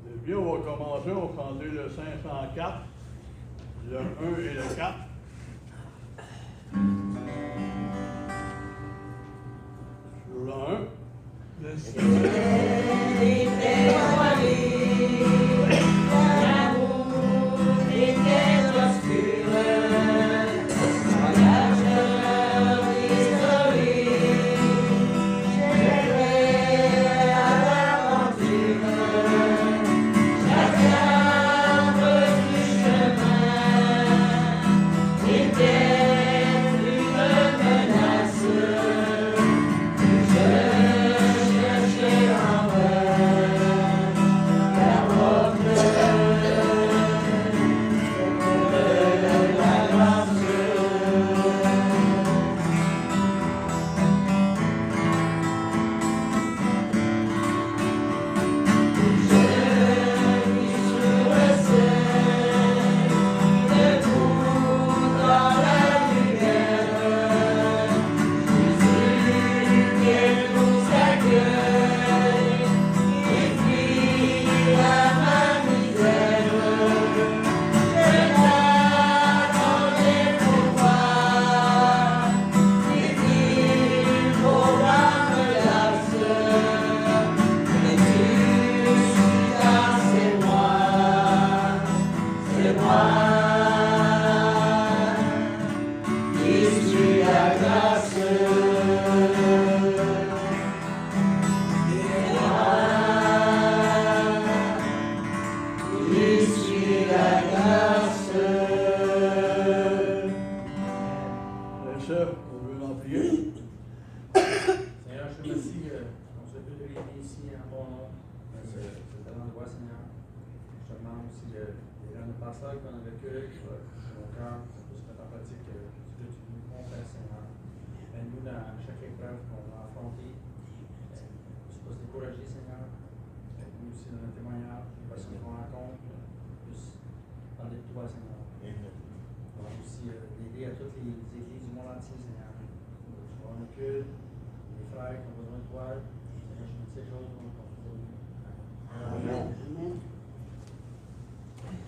Eh bien, on va commencer, on va chanter le 504, le 1 et le 4. Sur le 1, le 6.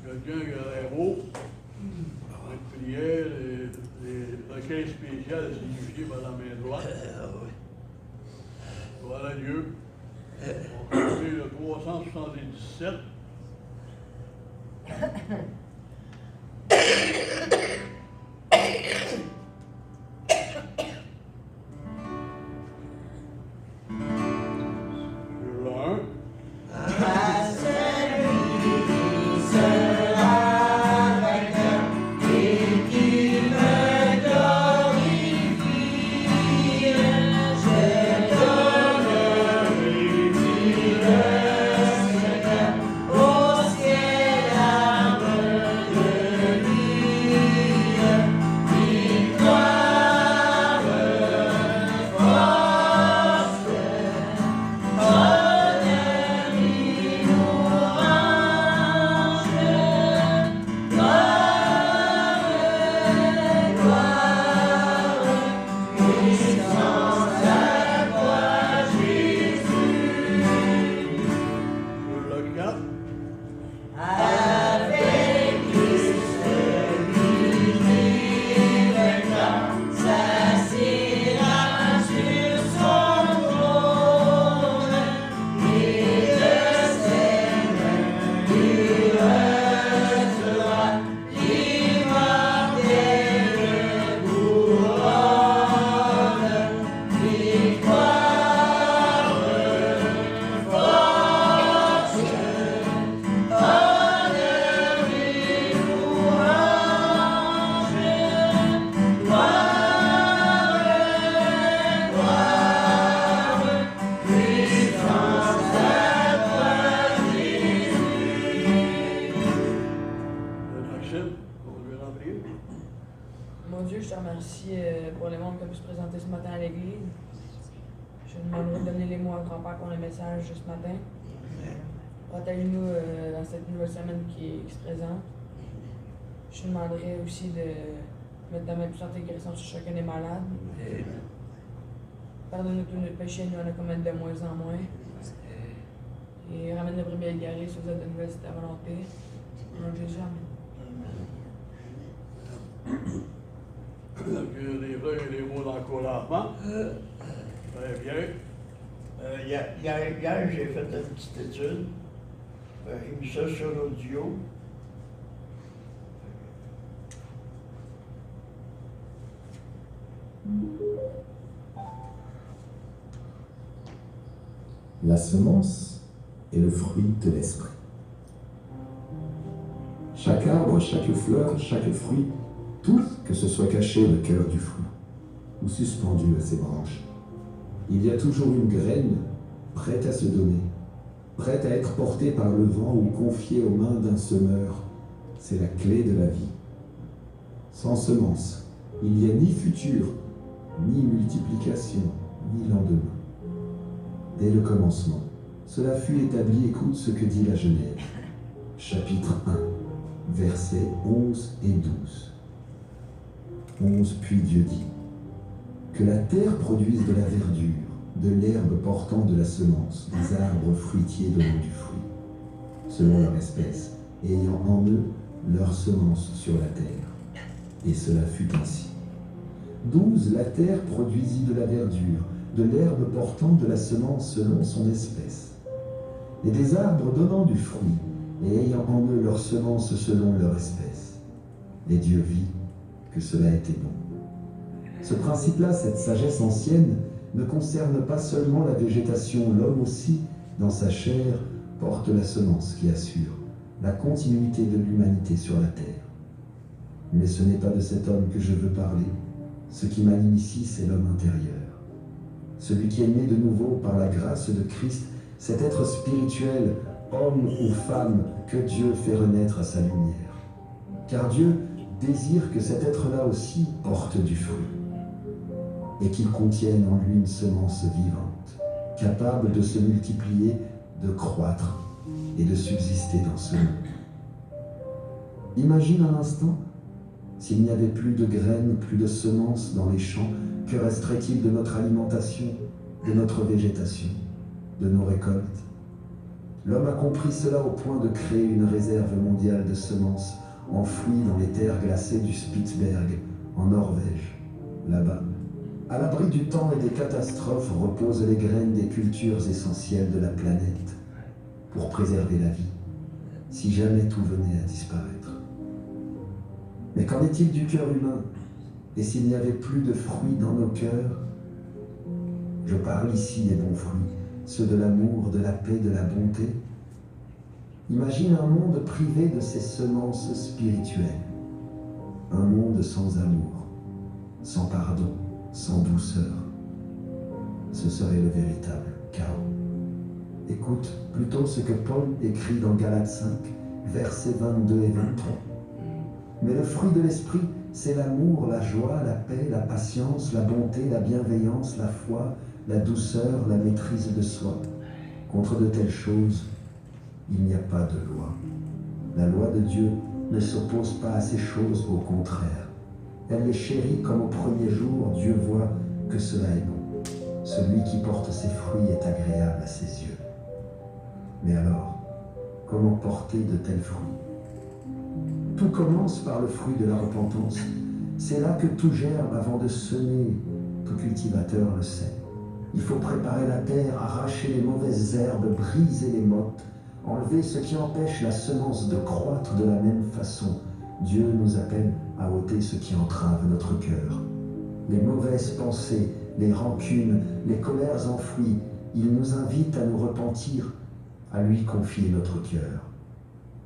Quelqu'un qui a l'air haut, une prière, les requêtes spéciales signifiées par la main droite. Voilà Dieu. On va commencer le 377. Mon Dieu, je te remercie pour les mondes qui ont pu se présenter ce matin à l'église. Je te demanderai de donner les mots à grand-père pour le message ce matin. Protège-nous dans cette nouvelle semaine qui se présente. Je te demanderai aussi de mettre ta main puissante et guérison sur chacun des malades. Pardonne-nous tous nos péchés, nous en commettre de moins en moins. Et ramène le brebis égaré, si vous êtes de nouvelles, c'est ta volonté. Au nom de Jésus, amen. Donc, les frères et les mots d'encouragement. Très bien. Hier, j'ai fait une petite étude. J'ai mis ça sur l'audio. La semence est le fruit de l'esprit. Chaque arbre, chaque fleur, chaque fruit, tout, que ce soit caché au cœur du fruit ou suspendu à ses branches, il y a toujours une graine prête à se donner, prête à être portée par le vent ou confiée aux mains d'un semeur. C'est la clé de la vie. Sans semence, il n'y a ni futur, ni multiplication, ni lendemain. Dès le commencement, cela fut établi. Écoute ce que dit la Genèse, chapitre 1, versets 11 et 12. 11. Puis Dieu dit que la terre produise de la verdure, de l'herbe portant de la semence, des arbres fruitiers donnant du fruit, selon leur espèce, et ayant en eux leur semence sur la terre. Et cela fut ainsi. 12. La terre produisit de la verdure, de l'herbe portant de la semence selon son espèce, et des arbres donnant du fruit, et ayant en eux leur semence selon leur espèce. Et Dieu vit que cela était bon. Ce principe-là, cette sagesse ancienne, ne concerne pas seulement la végétation. L'homme aussi, dans sa chair, porte la semence qui assure la continuité de l'humanité sur la terre. Mais ce n'est pas de cet homme que je veux parler. Ce qui m'anime ici, c'est l'homme intérieur. Celui qui est né de nouveau par la grâce de Christ, cet être spirituel, homme ou femme, que Dieu fait renaître à sa lumière. Car Dieu désire que cet être-là aussi porte du fruit, et qu'il contienne en lui une semence vivante, capable de se multiplier, de croître et de subsister dans ce monde. Imagine un instant, s'il n'y avait plus de graines, plus de semences dans les champs, que resterait-il de notre alimentation, de notre végétation, de nos récoltes? L'homme a compris cela au point de créer une réserve mondiale de semences enfouies dans les terres glacées du Spitzberg, en Norvège. Là-bas, à l'abri du temps et des catastrophes, reposent les graines des cultures essentielles de la planète pour préserver la vie, si jamais tout venait à disparaître. Mais qu'en est-il du cœur humain? Et s'il n'y avait plus de fruits dans nos cœurs? Je parle ici des bons fruits, ceux de l'amour, de la paix, de la bonté. Imagine un monde privé de ses semences spirituelles. Un monde sans amour, sans pardon, sans douceur. Ce serait le véritable chaos. Écoute plutôt ce que Paul écrit dans Galates 5, versets 22 et 23. Mais le fruit de l'esprit, c'est l'amour, la joie, la paix, la patience, la bonté, la bienveillance, la foi, la douceur, la maîtrise de soi. Contre de telles choses, il n'y a pas de loi. La loi de Dieu ne s'oppose pas à ces choses, au contraire. Elle les chérit comme au premier jour. Dieu voit que cela est bon. Celui qui porte ses fruits est agréable à ses yeux. Mais alors, comment porter de tels fruits? Tout commence par le fruit de la repentance. C'est là que tout germe avant de semer. Tout cultivateur le sait. Il faut préparer la terre, arracher les mauvaises herbes, briser les mottes, enlever ce qui empêche la semence de croître. De la même façon, Dieu nous appelle à ôter ce qui entrave notre cœur. Les mauvaises pensées, les rancunes, les colères enfouies, il nous invite à nous repentir, à lui confier notre cœur,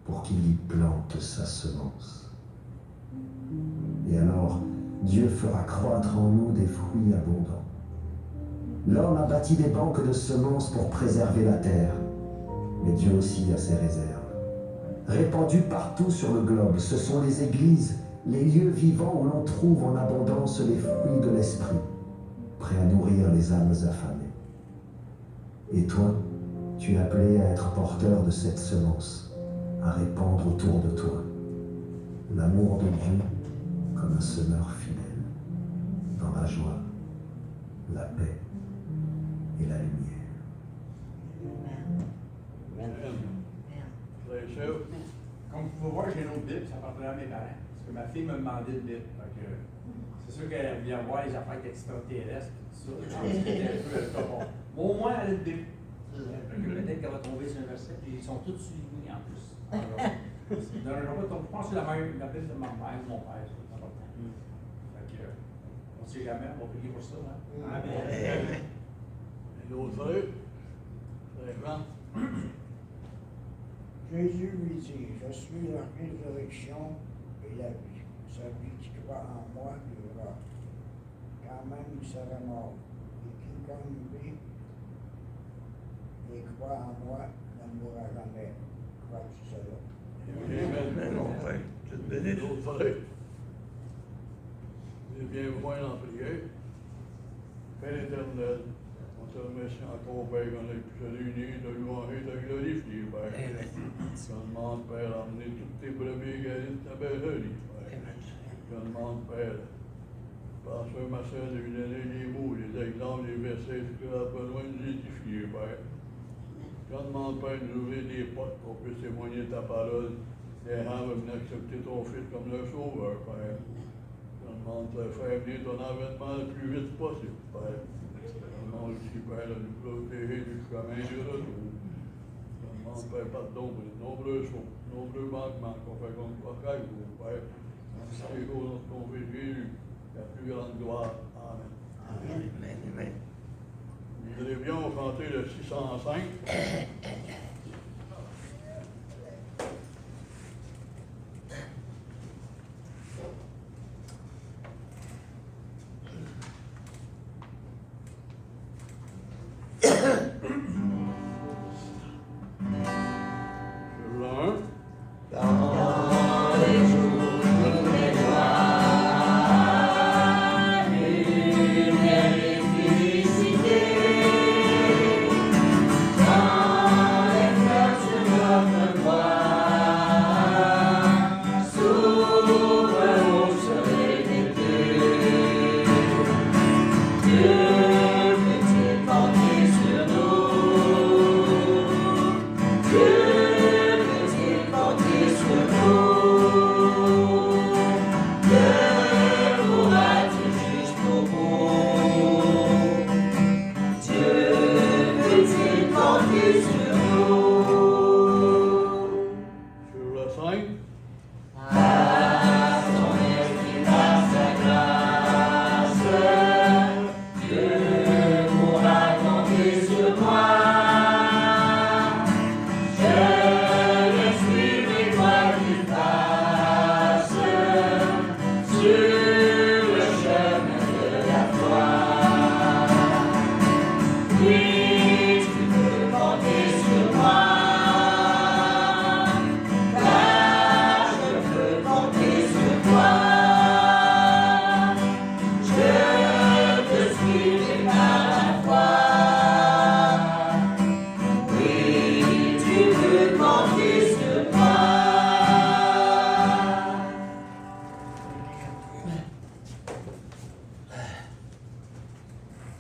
pour qu'il y plante sa semence. Et alors, Dieu fera croître en nous des fruits abondants. L'homme a bâti des banques de semences pour préserver la terre, mais Dieu aussi a ses réserves. Répandues partout sur le globe, ce sont les églises, les lieux vivants où l'on trouve en abondance les fruits de l'esprit, prêts à nourrir les âmes affamées. Et toi, tu es appelé à être porteur de cette semence, à répandre autour de toi l'amour de Dieu comme un semeur fidèle, dans la joie, la paix et la lumière. Frère Chef, Comme vous pouvez voir, j'ai une autre Bible, ça appartenait à mes parents. Parce que ma fille me demandait une Bible. Fait que, c'est sûr qu'elle voulait voir les affaires extraterrestres et tout ça. Je pense que c'était un peu bon. Mais au moins, elle a une Bible. Fait que peut-être qu'elle va tomber sur un verset, puis ils sont tous suivis en plus. Alors, je pense que c'est la Bible de ma mère ou mon père, c'est important. Fait que, on ne sait jamais, on va prier pour ça. Hein? Amen. et l'autre frère, Frère Jean, Jésus lui dit, je suis la résurrection et la vie. Celui qui croit en moi vivra, quand même il sera mort. Et quiconque vit et croit en moi ne mourra jamais. Crois-tu cela? Amen. Non, frère, tu te bénis. L'autre frère, je viens vous joindre en prière. Père éternel, on te remercie encore, Père, qu'on ait pu se réunir, de louanger, de glorifier, Père. Je demande, Père, d'emmener toutes tes brebis guéries de ta bergerie, Père. Je demande, Père, pasteur ma soeur, de lui donner les mots, les exemples, les versets, ce qu'elle a besoin de nous édifier, Père. Je demande, Père, de nous ouvrir des portes pour qu'on puisse témoigner de ta parole, et rendre venir accepter ton Fils comme leur sauveur, Père. Je demande, Père, faire venir ton avènement le plus vite possible, Père. Je demande aussi, Père, de nous protéger du chemin du retour. Je demande, Père, pardon pour les nombreux manquements qu'on fait contre toi, chaque jour, Père. C'est au nom de ton Fils Jésus, la plus grande gloire. Amen. Amen, amen. Vous voudrez bien chanter le 605. Sur le 1. Sur le 5.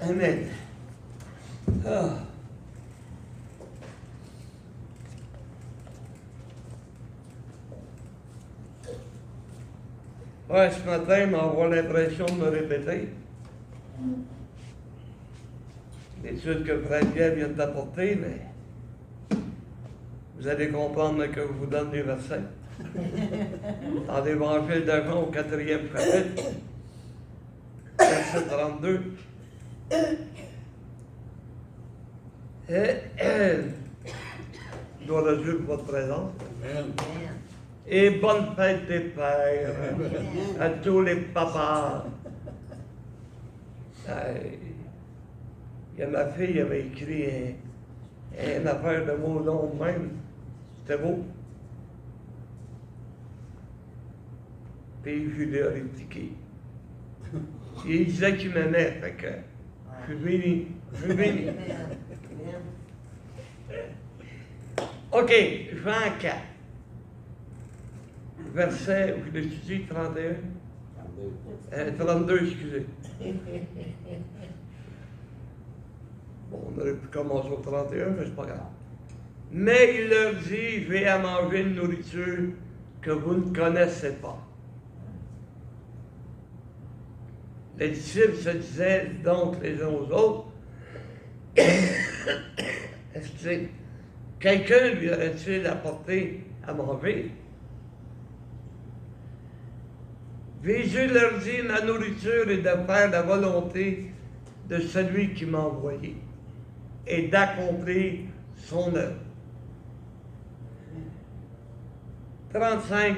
Amen. Ah. Ouais, ce matin, m'avoir l'impression de me répéter. L'étude que Frère Pierre vient d'apporter, mais vous allez comprendre que je vous donne les versets. Dans l'Évangile de Jean au 4e chapitre, verset 32. Gloire à Dieu pour votre présence. Amen. Et bonne fête des pères à tous les papas. Il y a ma fille qui avait écrit une affaire de mon nom même. C'était beau. Puis je l'ai répliqué. Il disait qu'il m'aimait, fait que je suis béni. Je suis béni. OK, Jean 4. Verset, vous l'étudiez, 31? 32, excusez. Bon, on aurait pu commencer au 31, mais c'est pas grave. Mais il leur dit, je vais à manger une nourriture que vous ne connaissez pas. Les disciples se disaient donc les uns aux autres, est-ce que quelqu'un lui aurait-il apporté à manger? Jésus leur dit, ma nourriture est de faire la volonté de celui qui m'a envoyé et d'accomplir son œuvre. 35.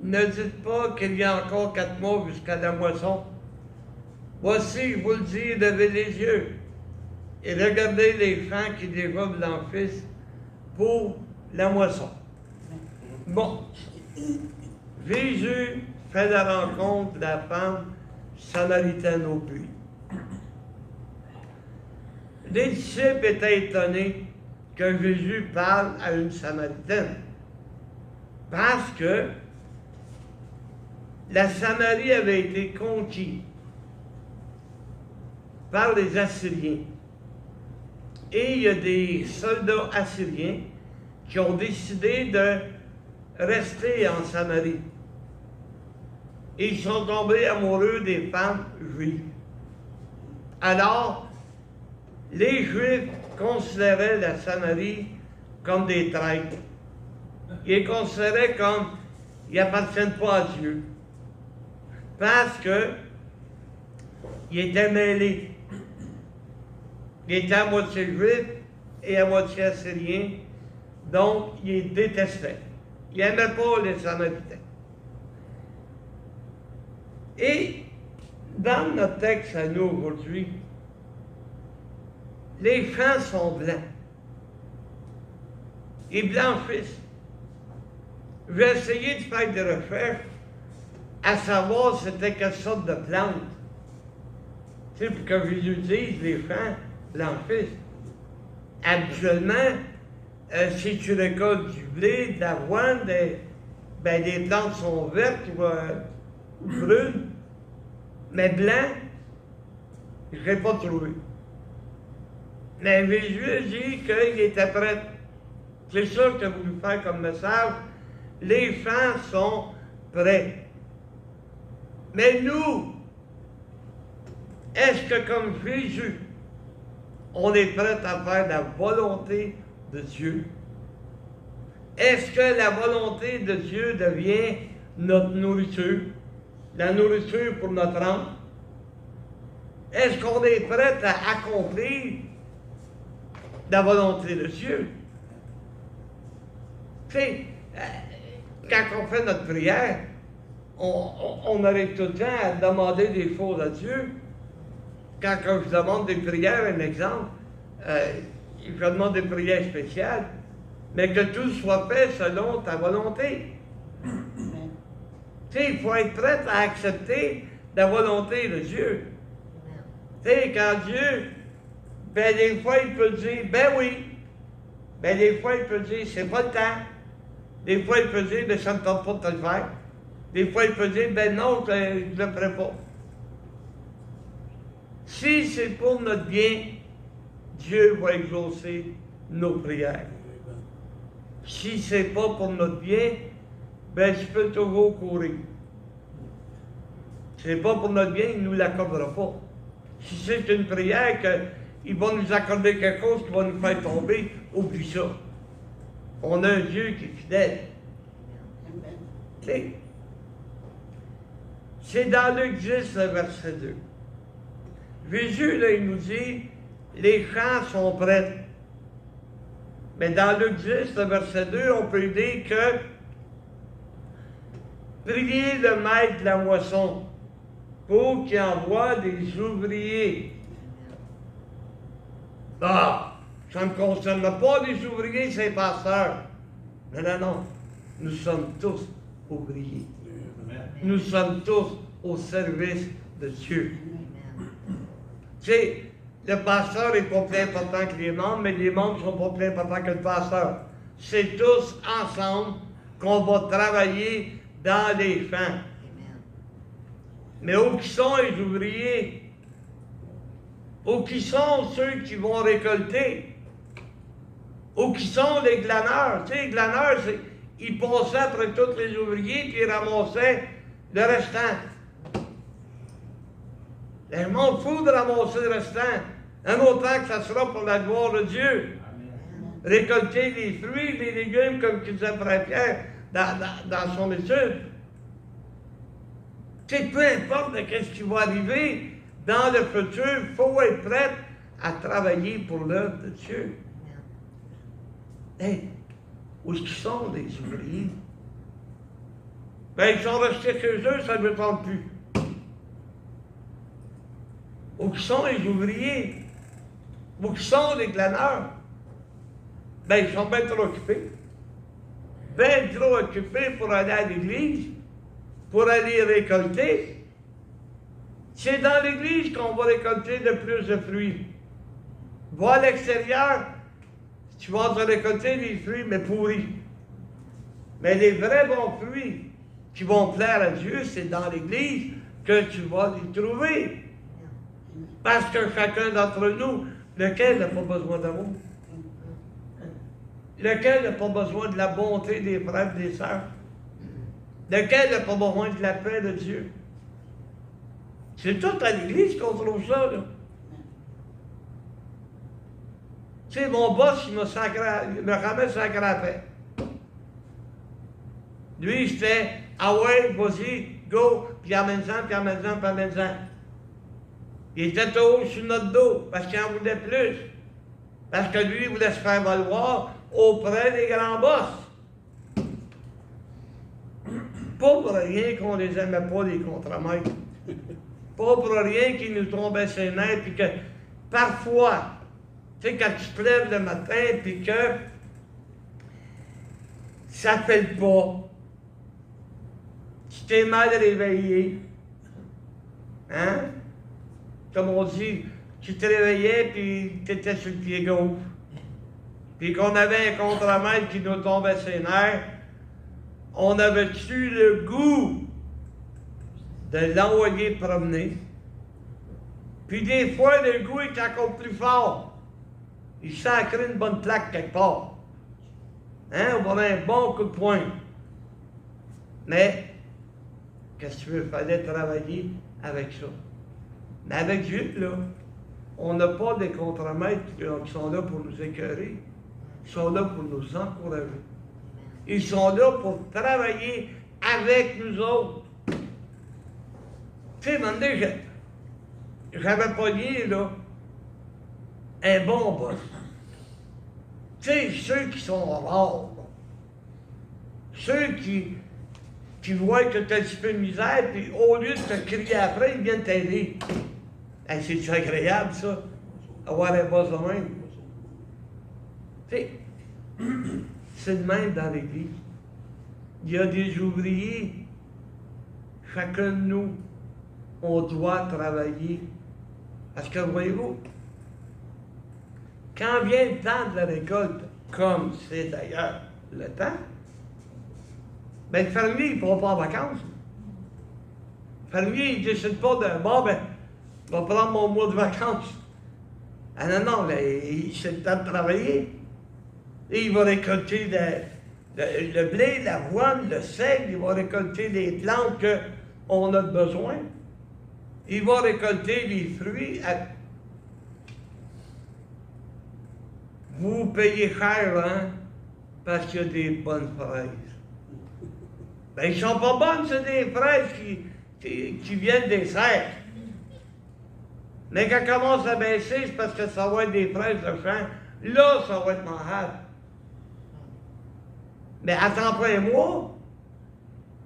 Ne dites pas qu'il y a encore 4 mois jusqu'à la moisson. Voici, je vous le dis, levez les yeux et regardez les champs qui déjà blanchissent pour la moisson. Bon, Jésus fait la rencontre de la femme samaritaine au puits. Les disciples étaient étonnés que Jésus parle à une samaritaine. Parce que la Samarie avait été conquise par les Assyriens. Et il y a des soldats assyriens qui ont décidé de rester en Samarie. Et ils sont tombés amoureux des femmes juives. Alors, les Juifs considéraient la Samarie comme des traîtres. Ils les considéraient comme ils n'appartiennent pas à Dieu. Parce que ils étaient mêlés. Ils étaient à moitié juifs et à moitié assyriens. Donc, ils les détestaient. Ils n'aimaient pas les Samaritains. Et dans notre texte à nous aujourd'hui, les champs sont blancs. Ils blanchissent. J'ai essayé de faire des recherches à savoir c'était quelle sorte de plante. Tu sais, pour que Jésus dise les champs blanchissent. Habituellement, si tu récoltes du blé, de l'avoine, les plantes sont vertes ou brunes, mais blanc, je ne l'ai pas trouvé. Mais Jésus dit qu'il était prêt. C'est ça que j'ai voulu faire comme message. Les champs sont prêts. Mais nous, est-ce que comme Jésus, on est prêt à faire la volonté de Dieu? Est-ce que la volonté de Dieu devient notre nourriture, la nourriture pour notre âme? Est-ce qu'on est prêt à accomplir la volonté de Dieu? Tu sais, quand on fait notre prière, on arrive tout le temps à demander des choses à Dieu. Quand je demande des prières, un exemple, je demande des prières spéciales, mais que tout soit fait selon ta volonté. Tu sais, il faut être prêt à accepter la volonté de Dieu. Tu sais, quand Dieu, des fois, il peut dire, ben oui. Des fois, il peut dire, c'est pas le temps. Des fois, il peut dire, ben ça ne me tente pas de te le faire. Des fois, il peut dire, ben non, je ne le ferai pas. Si c'est pour notre bien, Dieu va exaucer nos prières. Si ce n'est pas pour notre bien, ben je peux toujours courir. Si ce n'est pas pour notre bien, il ne nous l'accordera pas. Si c'est une prière qu'il va nous accorder quelque chose qui va nous faire tomber, oublie ça. On a un Dieu qui est fidèle. Okay. C'est dans Luc 10, le verset 2. Jésus, là, il nous dit, les champs sont prêts. Mais dans Luc 10, le verset 2, on peut dire que priez le maître de la moisson pour qu'il envoie des ouvriers. Ah, ça ne concerne pas les ouvriers, c'est pasteurs. Non. Nous sommes tous ouvriers. Nous sommes tous au service de Dieu. Tu sais, le pasteur n'est pas plus important que les membres, mais les membres ne sont pas plus importants que le pasteur. C'est tous ensemble qu'on va travailler dans les champs. Mais où sont les ouvriers? Où qui sont ceux qui vont récolter? Où qui sont les glaneurs? Tu sais, les glaneurs, ils passaient après tous les ouvriers puis ils ramassaient le restant. Le monde fou de ramasser le restant. Un autre temps que ça sera pour la gloire de Dieu. Récolter les fruits, les légumes, comme disait Frère Pierre dans son étude. Tu sais, peu importe de ce qui va arriver dans le futur, il faut être prêt à travailler pour l'œuvre de Dieu. Hey, où est-ce qu'ils sont, les ouvriers? Ben, ils sont restés chez eux, ça ne me tente plus. Où sont les ouvriers? Où sont les glaneurs? Ben, ils sont bien trop occupés. Bien trop occupés pour aller à l'église, pour aller récolter. C'est dans l'église qu'on va récolter le plus de fruits. Va à l'extérieur, tu vas te récolter des fruits, mais pourris. Mais les vrais bons fruits qui vont plaire à Dieu, c'est dans l'église que tu vas les trouver. Parce que chacun d'entre nous, lequel n'a pas besoin d'amour? Lequel n'a pas besoin de la bonté des frères et des sœurs? Lequel n'a pas besoin de la paix de Dieu? C'est tout à l'église qu'on trouve ça, là. Tu sais, mon boss, il me ramène sacré à la paix. Lui, c'était, ah ouais, vas-y, go, puis amène-en, puis amène-en, puis amène-en. Il était haut sur notre dos, parce qu'il en voulait plus. Parce que lui, il voulait se faire valoir auprès des grands boss. Pas pour rien qu'on les aimait pas, les contremaîtres. Pas pour rien qu'ils nous tombaient ses nerfs, puis que parfois, tu sais, quand tu te lèves le matin, puis que ça fait le pas, tu t'es mal réveillé, hein? Comme on dit, tu te réveillais, puis tu étais sur le pied gauche. Puis qu'on avait un contremaître qui nous tombait ses nerfs, on avait-tu le goût de l'envoyer promener? Puis des fois, le goût est encore plus fort. Il sacrait une bonne plaque quelque part. Hein? On va un bon coup de poing. Mais, qu'est-ce que tu veux? Il fallait travailler avec ça. Mais avec Dieu, là, on n'a pas des contremaîtres qui sont là pour nous écœurer. Ils sont là pour nous encourager. Ils sont là pour travailler avec nous autres. Tu sais, maintenant, j'avais pogné, là, un bon boss. Tu sais, ceux qui sont rares, ceux qui voient que tu as un petit peu de misère, puis au lieu de te crier après, ils viennent t'aider. Hey, c'est agréable, ça, avoir un boss de même. Tu sais, c'est le même dans l'Église. Il y a des ouvriers, chacun de nous, on doit travailler. Parce que, voyez-vous, quand vient le temps de la récolte, comme c'est d'ailleurs le temps, ben le fermier, il ne part pas en vacances. Le fermier, il ne décide pas de, bon, ben, je vais prendre mon mois de vacances. Ah non, non, là, c'est le temps de travailler. Et il va récolter le blé, l'avoine, le seigle, il va récolter les plantes qu'on a besoin. Il va récolter les fruits. Vous payez cher, hein, parce qu'il y a des bonnes fraises. Ben, ils ne sont pas bonnes, c'est des fraises qui viennent des serres. Mais quand elles commencent à baisser, c'est parce que ça va être des fraises de champ. Là, ça va être malade. Mais attends pas un mois.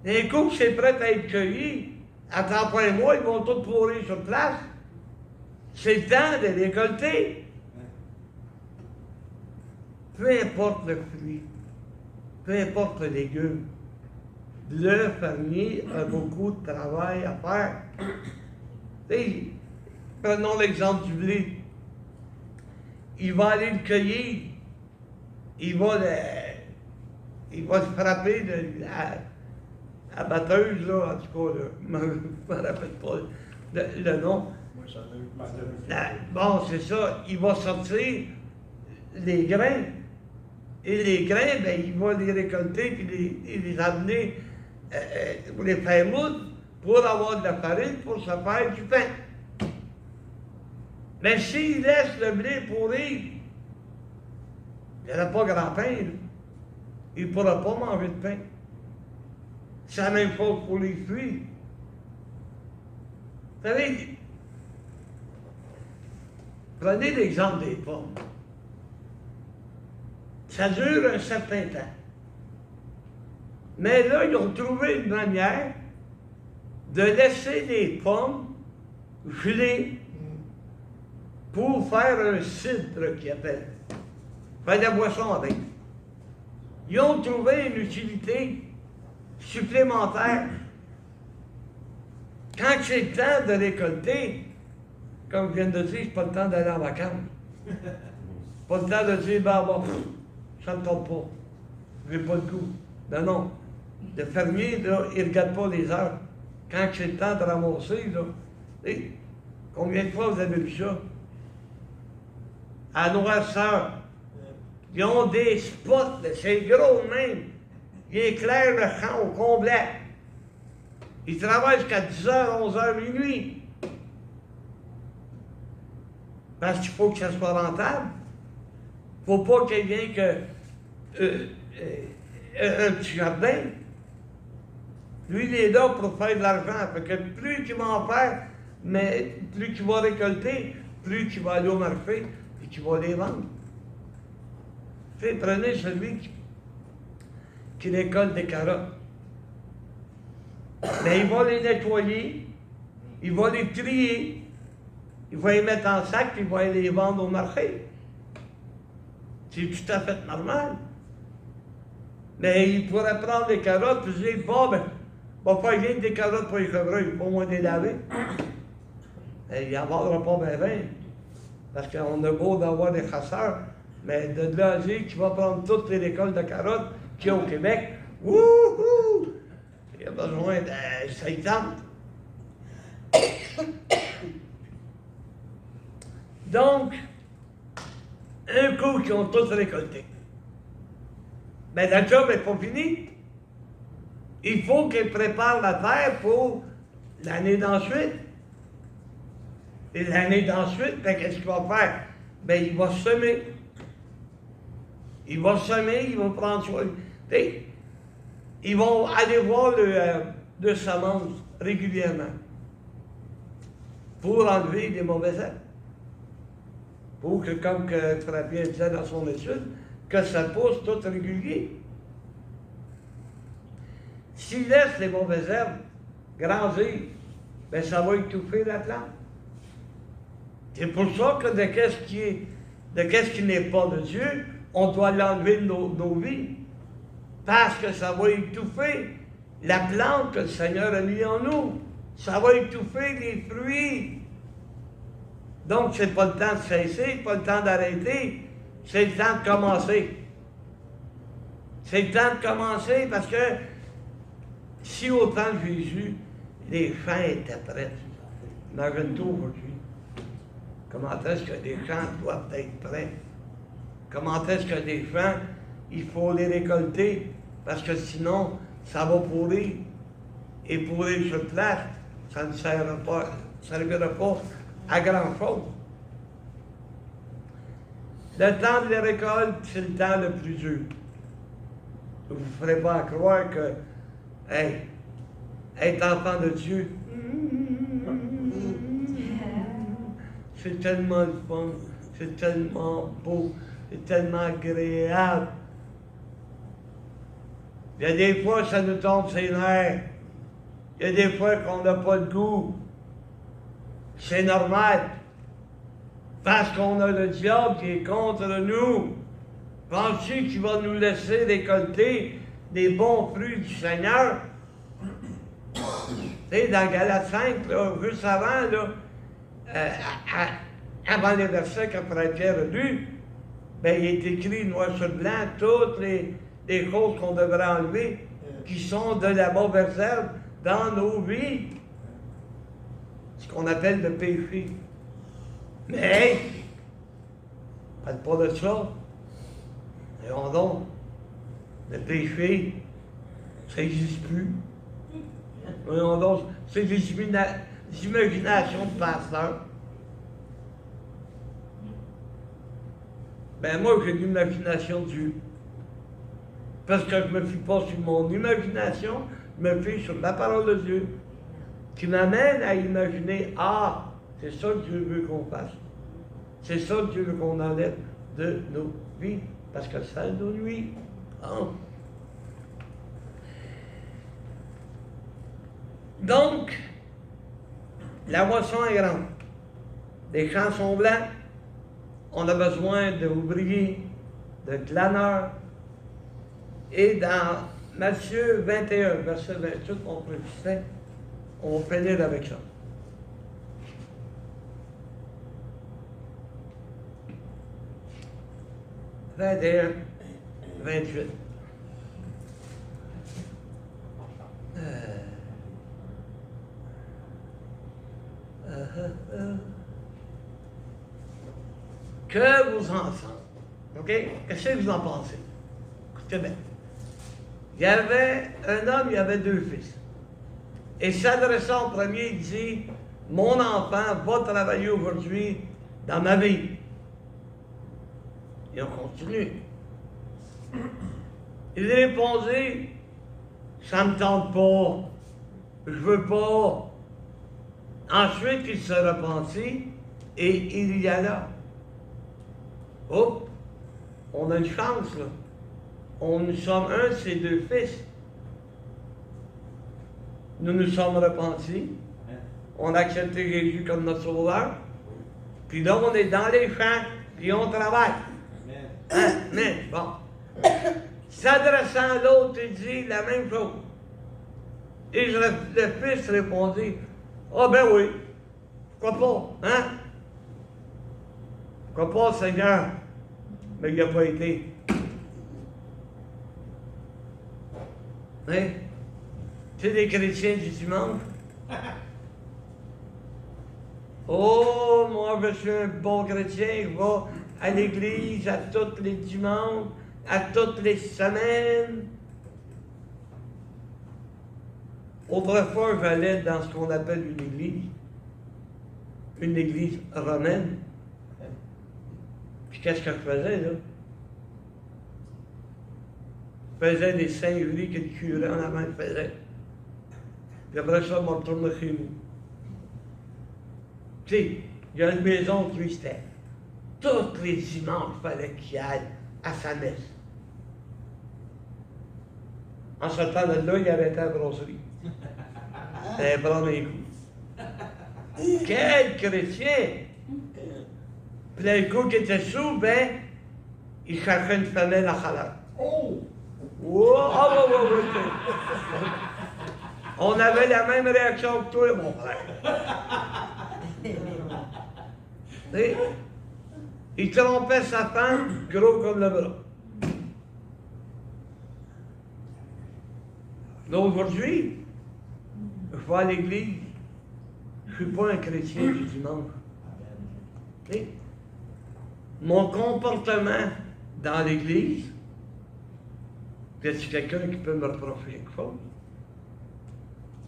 Les coups, c'est prêt à être cueilli. Attends pas un mois, ils vont tous pourrir sur place. C'est le temps de récolter. Peu importe le fruit, peu importe le légume, le fermier a beaucoup de travail à faire. Et, prenons l'exemple du blé. Il va aller le cueillir. Il va se frapper de la batteuse, là, en tout cas, là, je ne me rappelle pas le nom. Moi, ça me Bon, c'est ça. Il va sortir les grains. Et les grains, ben, il va les récolter puis les amener pour les faire moudre pour avoir de la farine pour se faire du pain. Mais s'il laisse le blé pourrir, il n'y aura pas grand pain. Là. Il ne pourra pas manger de pain. C'est la même chose pour les fruits. Vous savez, prenez l'exemple des pommes. Ça dure un certain temps. Mais là, ils ont trouvé une manière de laisser les pommes geler pour faire un cidre qu'ils appellent. Faire de la boisson avec. Ils ont trouvé une utilité supplémentaire. Quand c'est le temps de récolter, comme je viens de dire, c'est pas le temps d'aller en vacances. Pas le temps de dire, ben bon, ça ne me tombe pas. J'ai pas le goût. Non, non. Le fermier, là, il ne regarde pas les heures. Quand c'est le temps de ramasser, là, et combien de fois vous avez vu ça? À noirceur, ils ont des spots, là, c'est gros même. Ils éclairent le champ au complet. Ils travaillent jusqu'à 10h, 11h, minuit. Parce qu'il faut que ça soit rentable. Il ne faut pas qu'il y ait que un petit jardin. Lui, il est là pour faire de l'argent. Fait que plus qu'il va en faire, mais plus qu'il va récolter, plus qu'il va aller au marché et qu'il va les vendre. Fait, prenez celui qui récolte des carottes. Mais il va les nettoyer, il va les trier, il va les mettre en sac, puis il va les vendre au marché. C'est tout à fait normal. Mais il pourrait prendre des carottes et dire, bon, ben, va faire rien des carottes pour les chevreuils, pas moins les laver. Et il n'en vendra pas bien, parce qu'on a beau d'avoir des chasseurs, mais de là à dire qu'il va prendre toutes les récoltes de carottes qu'il y a au Québec, wouhou! Il a besoin de 50. Donc, un coup qu'ils ont tous récolté. Mais la job n'est pas finie. Il faut qu'ils préparent la terre pour l'année d'ensuite. Et l'année d'ensuite, ben, qu'est-ce qu'il va faire? Ben, il va semer. Il va semer, il va prendre soin. Ils vont aller voir le semence régulièrement pour enlever les mauvaises herbes. Pour que, comme que Frère Pierre disait dans son étude, que ça pousse tout régulier. S'il laisse les mauvaises herbes grandir, ben ça va étouffer la plante. C'est pour ça que de qu'est-ce qui n'est pas de Dieu, on doit l'enlever de nos vies. Parce que ça va étouffer la plante que le Seigneur a mis en nous. Ça va étouffer les fruits. Donc, c'est pas le temps de cesser, pas le temps d'arrêter, c'est le temps de commencer. C'est le temps de commencer parce que si au temps de Jésus, les champs étaient prêts, imagine-toi aujourd'hui, comment est-ce que les champs doivent être prêts? Comment est-ce que les champs, il faut les récolter, parce que sinon, ça va pourrir. Et pourrir sur place, ça ne servira pas à grand-chose. Le temps de la récolte, c'est le temps le plus dur. Vous ne ferez pas croire que, hey, être enfant de Dieu, c'est tellement le fun, c'est tellement beau, c'est tellement agréable. Il y a des fois, ça nous tombe sur les nerfs. Il y a des fois qu'on n'a pas le goût. C'est normal. Parce qu'on a le diable qui est contre nous. Penses-tu qu'il va nous laisser récolter des bons fruits du Seigneur? Tu sais, dans Galates 5, là, juste avant, là, avant les versets que Frère Pierre a lus, ben, il est écrit noir sur blanc toutes les choses qu'on devrait enlever, qui sont de la mauvaise herbe dans nos vies. ce qu'on appelle le péché. Mais, parle pas de ça. Voyons donc, le péché, ça n'existe plus. Voyons donc, c'est des imaginations de pasteurs. Ben moi, j'ai l'imagination de Dieu. Parce que je ne me fie pas sur mon imagination, je me fie sur la parole de Dieu, qui m'amène à imaginer, ah, c'est ça que Dieu veut qu'on fasse. C'est ça que Dieu veut qu'on enlève de nos vies, parce que ça nous nuit. Hein? Donc, la moisson est grande. Les champs sont blancs. On a besoin d'ouvriers, de glaneurs. Et dans Matthieu 21, verset 28, on précisait, on va finir avec ça. « 21, 28. Que vous ensemble, OK? Qu'est-ce que vous en pensez? Écoutez bien. Il y avait un homme, il y avait 2 fils. Et s'adressant au premier, il dit, « Mon enfant va travailler aujourd'hui dans ma vie. » Et on continue. Il répondit, « Ça ne me tente pas. Je veux pas. » Ensuite, il se repentit et il y alla. Oh, on a une chance, là. Nous sommes un de ses 2 fils. Nous nous sommes repentis. On a accepté Jésus comme notre sauveur. Puis là, on est dans les champs, puis on travaille. Hein? Mais, bon. S'adressant à l'autre, il dit la même chose. Et le fils répondit, « Ah ben oui, pourquoi pas, hein? Pourquoi pas, Seigneur? » Mais il n'a pas été. Hein? Tu sais, les chrétiens du dimanche? Oh, moi, je suis un bon chrétien, je vais à l'église à tous les dimanches, à toutes les semaines. Autrefois, j'allais dans ce qu'on appelle une église romaine. Puis qu'est-ce que je faisais, là? Je faisais des singeries que le curé en avant faisait. Puis après ça, je me retournais chez nous. Tu sais, il y a une maison qui lui, c'était tous les dimanches, il fallait qu'il aille à sa messe. En sortant de là, il arrêtait la brasserie. C'était prendre un coup. Quel chrétien! Puis le coup qui était sous, ben, il cherchait une femelle à halal. Oh! Oh, on avait la même réaction que toi, mon frère. Il trompait sa femme, gros comme le bras. Là, aujourd'hui, je vais à l'église, je ne suis pas un chrétien du dimanche. Okay? Mon comportement dans l'église, y a-t-il quelqu'un qui peut me reprocher quelque chose?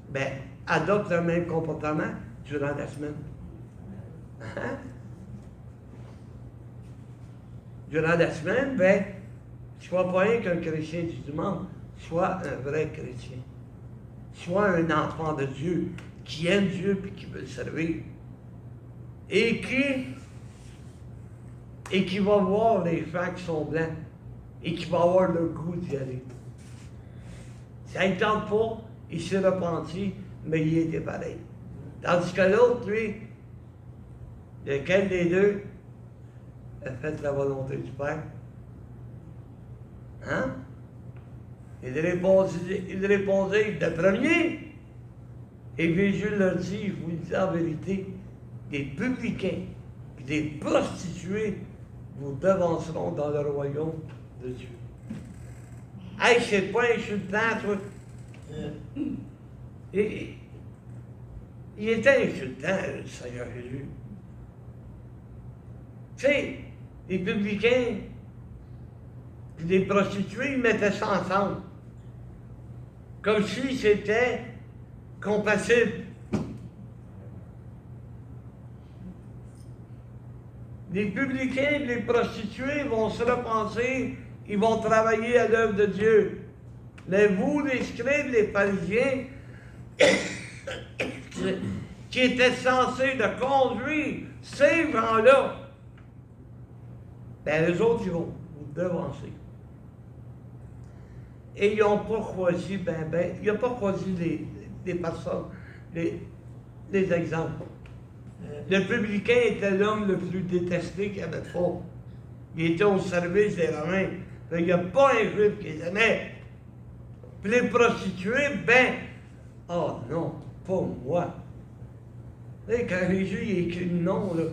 Ben, adopte le même comportement durant la semaine. Hein? Durant la semaine, ben, sois pas rien qu'un chrétien du dimanche, sois un vrai chrétien. Sois un enfant de Dieu, qui aime Dieu et qui veut le servir. Et qui va voir les champs qui sont blancs et qui va avoir le goût d'y aller. Ça ne tente pas, il s'est repenti, mais il était pareil. Tandis que l'autre, lui, lequel des deux a fait la volonté du Père? Hein? Il répondait, le premier. Et Jésus leur dit, je vous le dis en vérité, des publicains et des prostituées vous devanceront dans le royaume de Dieu. Hey, c'est pas insultant, toi. Et Il était insultant, le Seigneur Jésus. Tu sais, les publicains et les prostituées, ils mettaient ça ensemble. Comme si c'était compatible. Les publicains et les prostituées vont se repenser, ils vont travailler à l'œuvre de Dieu. Mais vous, les scribes, les pharisiens, qui étaient censés de conduire ces gens-là, ben eux autres, ils vont vous devancer. Et ils n'ont pas choisi, ils n'ont pas choisi les personnes, les exemples. Le publicain était l'homme le plus détesté qu'il y avait pas. Il était au service des Romains. Il n'y a pas un juif qui les aimait. Puis les prostituées, oh non, pas moi. Et quand Jésus il écrit le nom, là,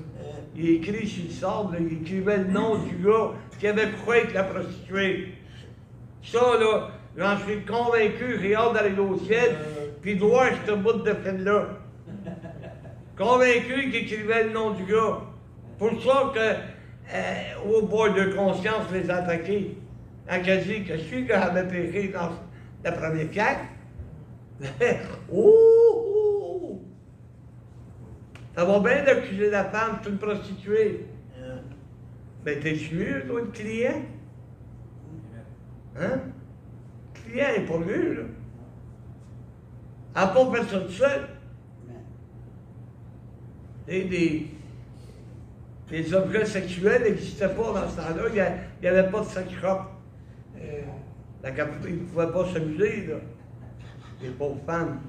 il écrit sur le sable, il écrivait le nom du gars qui avait couché avec la prostituée. Ça, là, j'en suis convaincu, j'ai hâte d'aller au ciel, puis de voir ce bout de film-là. Convaincu qu'il écrivait le nom du gars. Pour ça que, au bord de conscience, les attaquer. Quand il a dit que celui qui avait péché dans la première claque, ouh! Ça va bien d'accuser la femme, c'est une prostituée. Mais t'es-tu mieux, toi, le client? Hein? Le client n'est pas mieux, là. Elle n'a pas fait ça tout seul. Et des objets sexuels n'existaient pas dans ce temps-là. Il n'y avait pas de sex shop. Ils ne pouvaient pas s'amuser, là. Les pauvres femmes.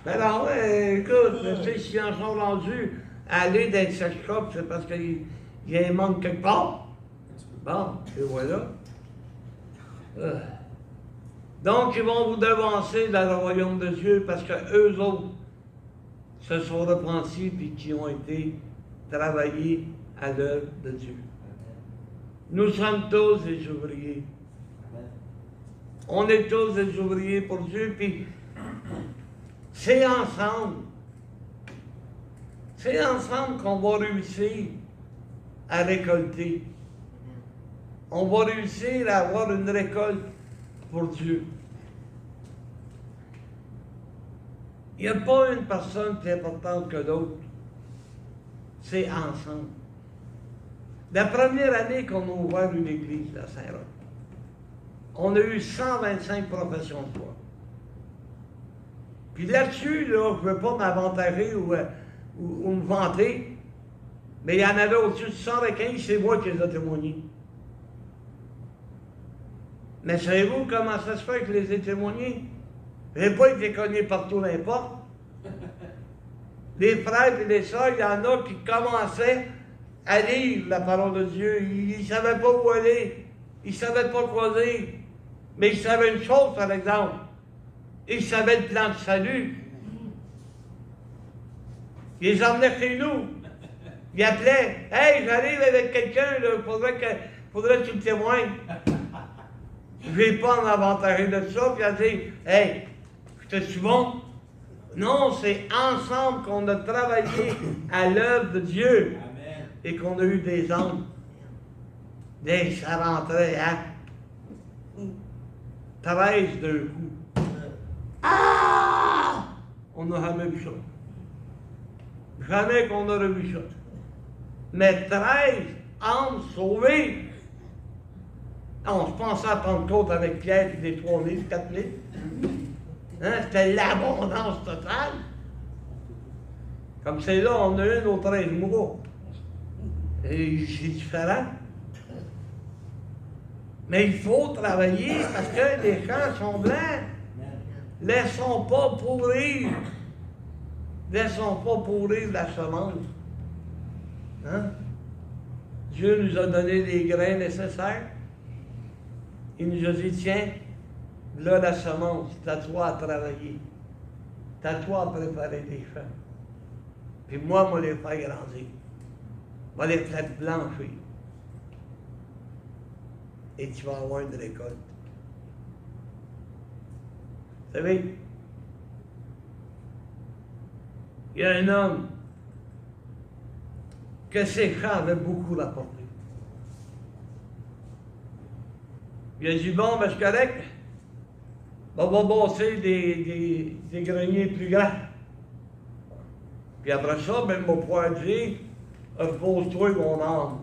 Mais non, écoute, tu sais, s'ils en sont rendus à aller dans le sex shop, c'est parce qu'il y a un manque quelque part. Bon, et voilà. Donc, ils vont vous devancer dans le royaume de Dieu parce qu'eux autres se sont repentis et qui ont été travaillés à l'œuvre de Dieu. Nous sommes tous des ouvriers. On est tous des ouvriers pour Dieu, puis c'est ensemble qu'on va réussir à récolter. On va réussir à avoir une récolte pour Dieu. Il n'y a pas une personne qui est importante que l'autre. C'est ensemble. La première année qu'on a ouvert une église à Saint-Roch, on a eu 125 professions de foi. Puis là-dessus, là, je ne veux pas m'avantager ou me vanter, mais il y en avait au-dessus de 115, c'est moi qui les ai témoignés. Mais savez-vous comment ça se fait que je les ai témoignés? Je n'ai pas été cogné partout n'importe. Les frères et les sœurs, il y en a qui commençaient à lire la parole de Dieu. Ils ne savaient pas où aller. Ils ne savaient pas quoi dire. Mais ils savaient une chose, par exemple. Ils savaient le plan de salut. Ils les emmenaient chez nous. Ils appelaient. « Hey, j'arrive avec quelqu'un, il faudrait que tu me témoignes. » Je ne vais pas m'avantager de ça. Puis il a dit « Hey, je te suis bon? » Non, c'est ensemble qu'on a travaillé à l'œuvre de Dieu. Amen. Et qu'on a eu des âmes. Dès que ça rentrait, hein? 13 d'un coup. Ah! On n'a jamais vu ça. Jamais qu'on aurait vu ça. Mais 13 âmes sauvées. On se pensait à Pentecôte avec Pierre et des 3 000, 4 000. Hein? C'était l'abondance totale. Comme c'est là, on a une aux 13 mois. Et c'est différent. Mais il faut travailler parce que les champs sont blancs. Laissons pas pourrir. Laissons pas pourrir la semence. Hein? Dieu nous a donné les grains nécessaires. Il nous a dit, tiens, là la semence, c'est à toi à travailler. C'est à toi à préparer les champs. Puis moi, les faire grandir. Moi, les faire blanchir. Et tu vas avoir une récolte. Vous savez, il y a un homme que ses champs avaient beaucoup rapporté. Il a dit, bon, ben c'est correct, on va bosser des greniers plus grands. Puis après ça, ben, mon pouvoir dire, repose-toi mon âme.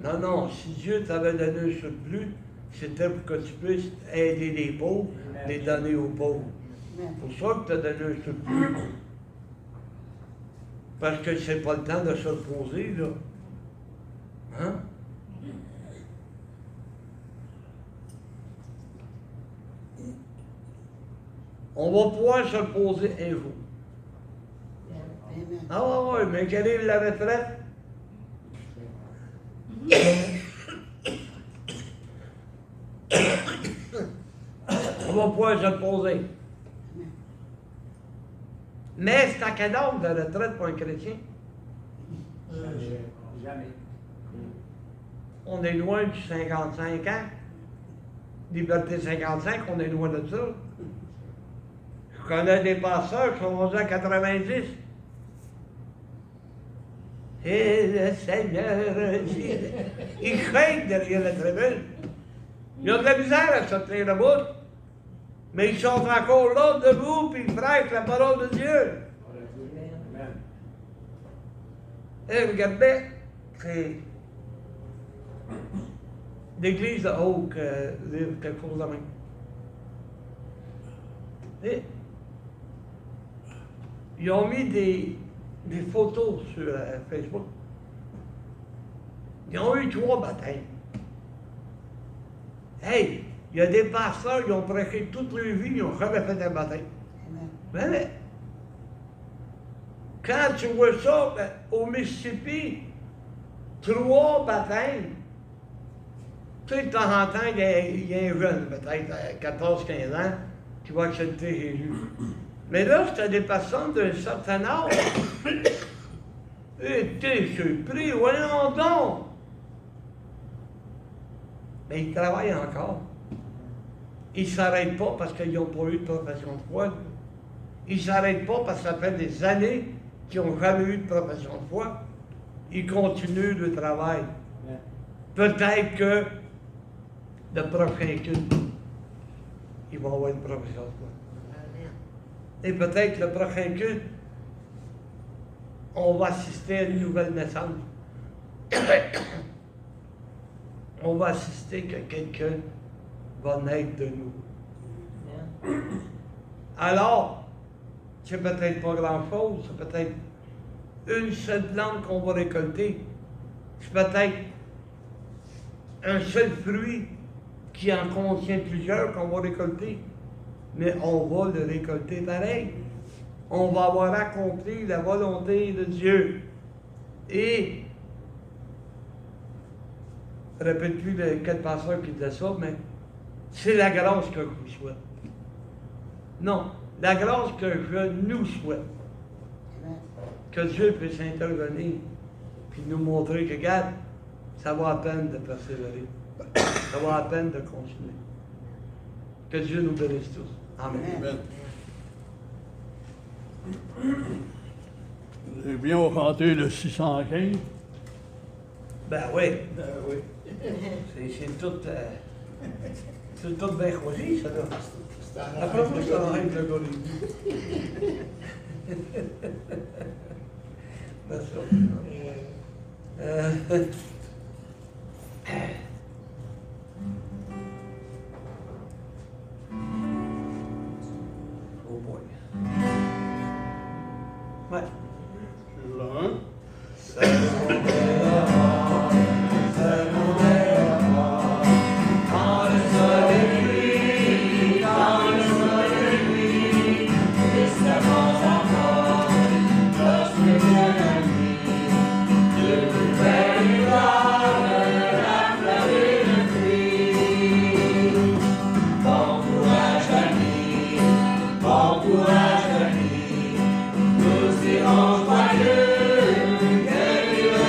Non, non, si Dieu t'avait donné un surplus, c'était pour que tu puisses aider les pauvres, les donner aux pauvres. C'est pour ça que tu as donné un surplus. Parce que c'est pas le temps de se reposer, là. Hein? On va pouvoir se reposer un jour. Ah ouais, ouais, mais quelle est la retraite? On va pouvoir se reposer. Mais c'est à quel âge de retraite pour un chrétien? Jamais. On est loin du 55 ans. Liberté 55, on est loin de ça. Je connais des pasteurs qui sont rendus à 90. Et le Seigneur, ils craignent derrière la tribune. Ils ont de la misère à se tenir debout. Mais ils sont encore là, debout, puis ils prêchent la parole de Dieu. Amen. Et regardez, c'est l'église de Oak, quelque chose de même. Et ils ont mis des photos sur Facebook. Ils ont eu 3 baptêmes. Hey, il y a des pasteurs qui ont prêché toute leur vie, ils n'ont jamais fait un baptême. Mais quand tu vois ça, ben, au Mississippi, 3 baptêmes, tu sais, de temps en temps, il y a un jeune, peut-être 14-15 ans, qui va accepter Jésus. Mais là, c'était des personnes d'un certain âge. Et t'es surpris, voyons donc! Mais ils travaillent encore. Ils ne s'arrêtent pas parce qu'ils n'ont pas eu de profession de foi. Ils ne s'arrêtent pas parce que ça fait des années qu'ils n'ont jamais eu de profession de foi. Ils continuent le travail. Peut-être que le prochain culte, ils vont avoir une profession de foi. Et peut-être le prochain culte, on va assister à une nouvelle naissance. On va assister que quelqu'un va naître de nous. Alors, c'est peut-être pas grand-chose, c'est peut-être une seule plante qu'on va récolter. C'est peut-être un seul fruit qui en contient plusieurs qu'on va récolter. Mais on va le récolter pareil. On va avoir accompli la volonté de Dieu. Et, répète plus de quel pasteur qui disait ça, mais c'est la grâce que je vous souhaite. Non, la grâce que je nous souhaite. Que Dieu puisse intervenir puis nous montrer que, regarde, ça vaut la peine de persévérer. Ça vaut la peine de continuer. Que Dieu nous bénisse tous. Amen. Amen. Eh bien, on va chanter le 615. Ben oui, Ben oui. c'est tout bien choisi, ça là. Après moi, je t'arrête le gars. Merci. Oh boy. Ouais. Sur le 1. Nous serons joyeux, que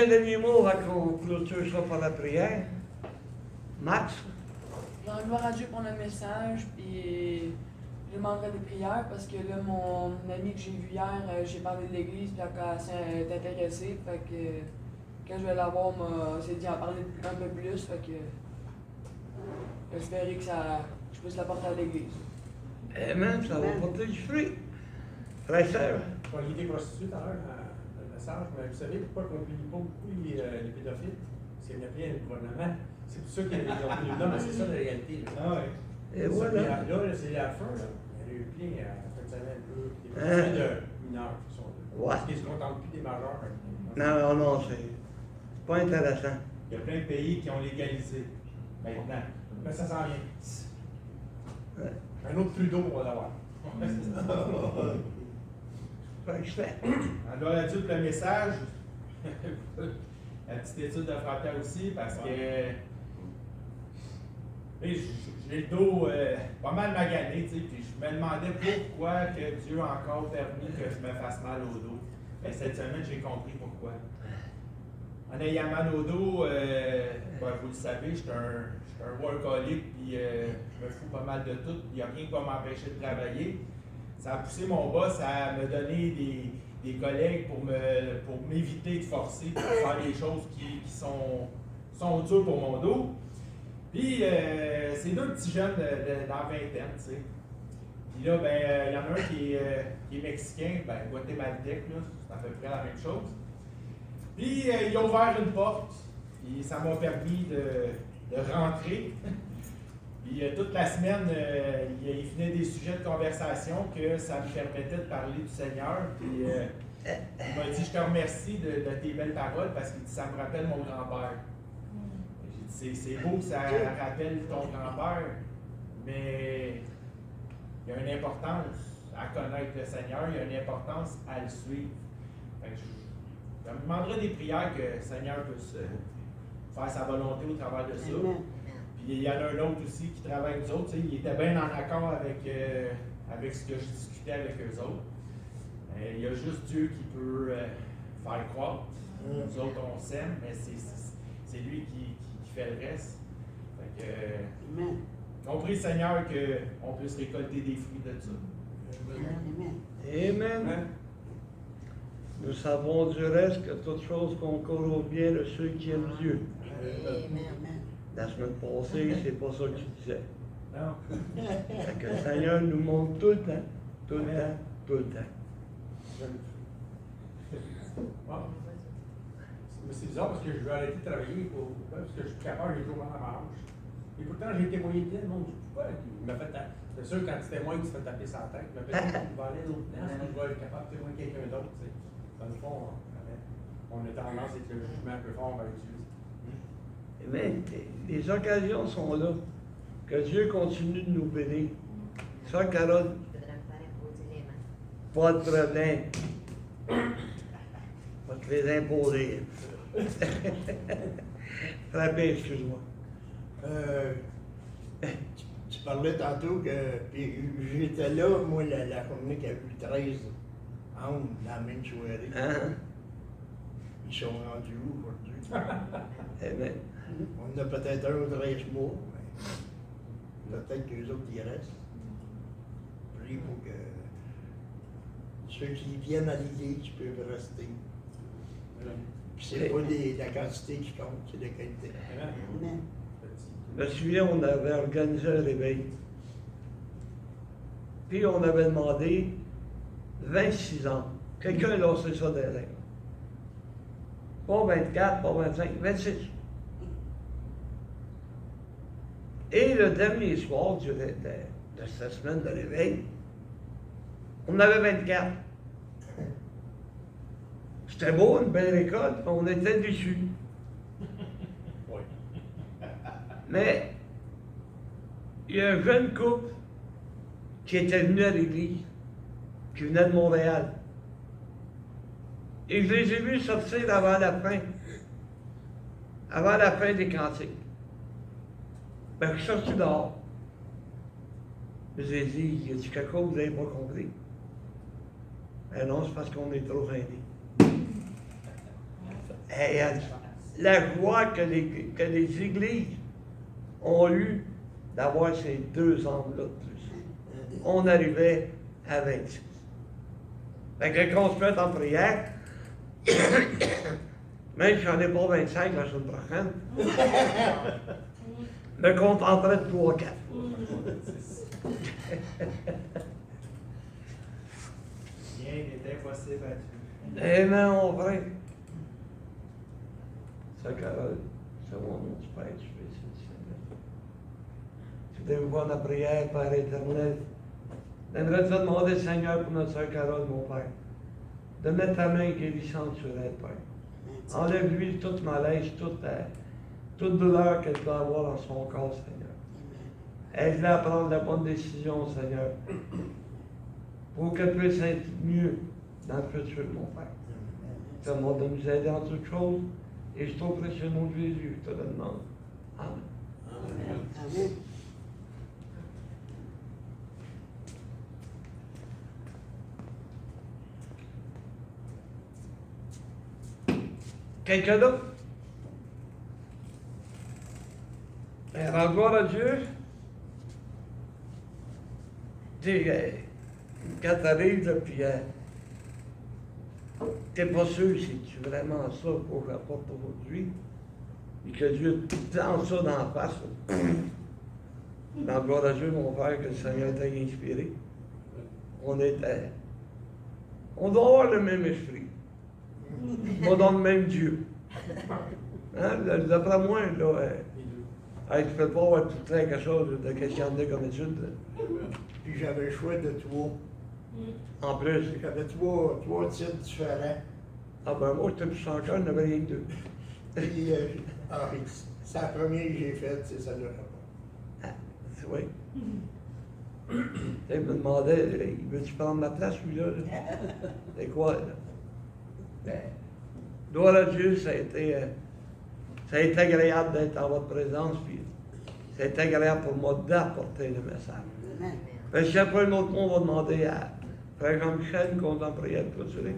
un dernier mot avant qu'on clôture ça par la prière? Max? Je rends gloire à Dieu pour le message, puis je demanderai des prières parce que là, mon ami que j'ai vu hier, j'ai parlé de l'église, puis elle s'est intéressée. Fait que quand je vais la voir, s'est dit en parler un peu plus. Fait que j'espérais que je puisse la porter à l'église. Amen, ça va porter du fruit. Frère, sœur? Quand il était prostitué tout à l'heure, dans le message, mais vous savez pourquoi on ne punit pas beaucoup les pédophiles? Parce qu'il n'y a rien le gouvernement. C'est pour ça qu'ils ont pris le nom, mais c'est ça la réalité. Là. Ah ouais. Et voilà. Là, c'est la fin, là. Il y en a eu plein à la fin de semaine, des Hein? petits de mineurs qui sont là. Ouais. Parce qu'ils ne se contentent plus des majeurs. Non, c'est pas intéressant. Il y a plein de pays qui ont légalisé maintenant. Mais ça s'en vient. Ouais. Un autre Trudeau, on va l'avoir. Fait que je fais. En gloire à Dieu pour le message. La petite étude de frère aussi, parce que j'ai le dos pas mal magané, tu sais, puis je me demandais pourquoi que Dieu a encore permis que je me fasse mal au dos. Mais cette semaine, j'ai compris pourquoi. En ayant mal au dos, vous le savez, je suis un workaholic, puis je me fous pas mal de tout, il n'y a rien qui va m'empêcher de travailler. Ça a poussé mon boss à me donner des collègues pour m'éviter de forcer, pour faire des choses qui sont dures pour mon dos. Puis, c'est deux petits jeunes dans la vingtaine, tu sais. Puis là, il y en a un qui est mexicain, guatémaltèque, là, c'est à peu près la même chose. Puis, il a ouvert une porte, puis ça m'a permis de rentrer. Puis, toute la semaine, il venait des sujets de conversation que ça me permettait de parler du Seigneur. Puis, il m'a dit, je te remercie de tes belles paroles parce qu'il dit, ça me rappelle mon grand-père. J'ai dit, c'est beau, ça rappelle ton grand-père, mais il y a une importance à connaître le Seigneur, il y a une importance à le suivre. Fait que je me demanderais des prières que le Seigneur puisse faire sa volonté au travers de ça. Puis il y en a un autre aussi qui travaille avec nous autres, il était bien en accord avec ce que je discutais avec eux autres. Il y a juste Dieu qui peut faire croître. Nous autres, on s'aime, mais c'est lui qui fait le reste. Fait que, on prie Seigneur qu'on puisse récolter des fruits de ça. Amen. Amen. Nous savons du reste que toute chose concourt au bien de ceux qui aiment Dieu. La semaine passée, c'est pas ça que tu disais. Non. Fait que le Seigneur nous montre tout le temps, tout le temps, tout le temps. Wow. Mais c'est bizarre parce que je veux arrêter de travailler parce que je suis capable, j'ai toujours mal à ma hanche. Et pourtant, j'ai été moyen bien, non, pourquoi? Il m'a fait c'est sûr, quand tu témoignes, tu te fais taper sa tête. Il m'a fait il va aller l'autre place, je vais être capable de témoigner quelqu'un d'autre. Tu sais. Dans le fond, on a tendance à être le jugement un peu fort avec Dieu. Mais les occasions sont là. Que Dieu continue de nous bénir. Ça, Carole, pas de problème. Va te les imposer. Frappé, excuse-moi. Tu parlais tantôt que j'étais là, moi, la journée qui a eu 13 ans, la même soirée. Hein? Ils sont rendus où aujourd'hui? Amen. On a peut-être un ou 13 mois, mais peut-être qu'eux autres y restent. Prie pour que ceux qui viennent à l'église peuvent rester. Puis c'est pas la quantité qui compte, c'est la qualité. Amen. Je me souviens, on avait organisé un réveil. Puis on avait demandé 26 ans. Quelqu'un a lancé ça derrière. Pas 24, pas 25, 26. Et le dernier soir de cette semaine de réveil, on avait 24. C'était beau, une belle récolte, mais on était déçus. Oui. Mais il y a un jeune couple qui était venu à l'église, qui venait de Montréal. Et je les ai vus sortir avant la fin des cantiques. Ben, je suis sorti dehors. Je les ai dit, y a-t-il quelque chose que vous n'avez pas compris? Ben non, c'est parce qu'on est trop gênés. Et la joie que les églises ont eue d'avoir ces 2 angles-là de plus. On arrivait à 26. Fait que quand on se met en prière, même si j'en ai pas 25 la semaine prochaine, me contenterai de 3 ou 4. Rien n'est impossible à Dieu. Amen, mon frère. Ça, Carole, c'est mon nom du Père, je fais ça, Seigneur. Tu deviens la prière, Père éternel. J'aimerais te demander, Seigneur, pour notre soeur Carole, mon Père, de mettre ta main guérissante sur elle, Père. Enlève-lui toute malaise, toute douleur qu'elle doit avoir dans son corps, Seigneur. Aide-la à prendre la bonne décision, Seigneur, pour qu'elle puisse être mieux dans le futur, mon Père. Tu te demandes de nous aider en toutes choses, et je t'en prie, au nom de Jésus, je te le demande. Amen. Amen. Quelqu'un d'autre? Alors, gloire à Dieu. Tu sais, quand tu arrives, là, puis tu n'es pas sûr si tu es vraiment ça pour la porte aujourd'hui, et que Dieu te lance ça dans la face. Dans gloire à Dieu, mon Père, que le Seigneur t'a inspiré. On doit avoir le même esprit. Pas dans le même Dieu. Hein? D'après moi, là, tu ne peux pas avoir tout le temps quelque chose de questionner comme étude. Puis j'avais le choix de 3. En plus. J'avais trois titres différents. Ah ben moi, j'étais plus encore, il n'y en avait rien que 2. Puis, c'est la première que j'ai faite, c'est celle-là. Ah, oui. Il me demandait, il veut-tu prendre ma place, lui-là? C'est quoi, là? Gloire à Dieu, ça a été agréable d'être en votre présence, puis ça a été agréable pour moi d'apporter le message. Mais si après un autre mot, on va demander à Frère Jean-Michel qu'on en prière de clôturer.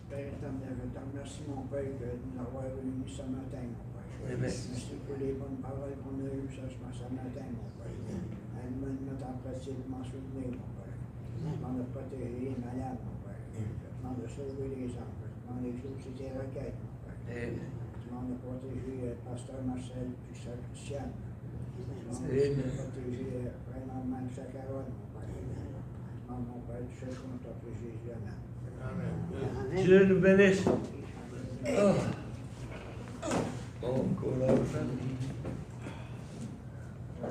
Père éternel, je te remercie, mon Père, de nous avoir réunis ce matin, mon Père. Amen. Merci pour les bonnes paroles qu'on a eues ce matin, mon Père. Aide-moi de mettre en pratique, de m'en souvenir, mon Père. Je demande de protéger les malades, mon Père. Je demande de sauver les enfants. Je demande d'exaucer tes requêtes, mon Père. Amen. Je demande de protéger Pasteur Marcel puis Sœur Christiane. Je demande Amen. de protéger vraiment Sœur Carole, mon Père. Je demande, mon Père, tu sais qu'on t'a pris Jésus. Amen. Dieu nous bénisse. Oh. Bon courage.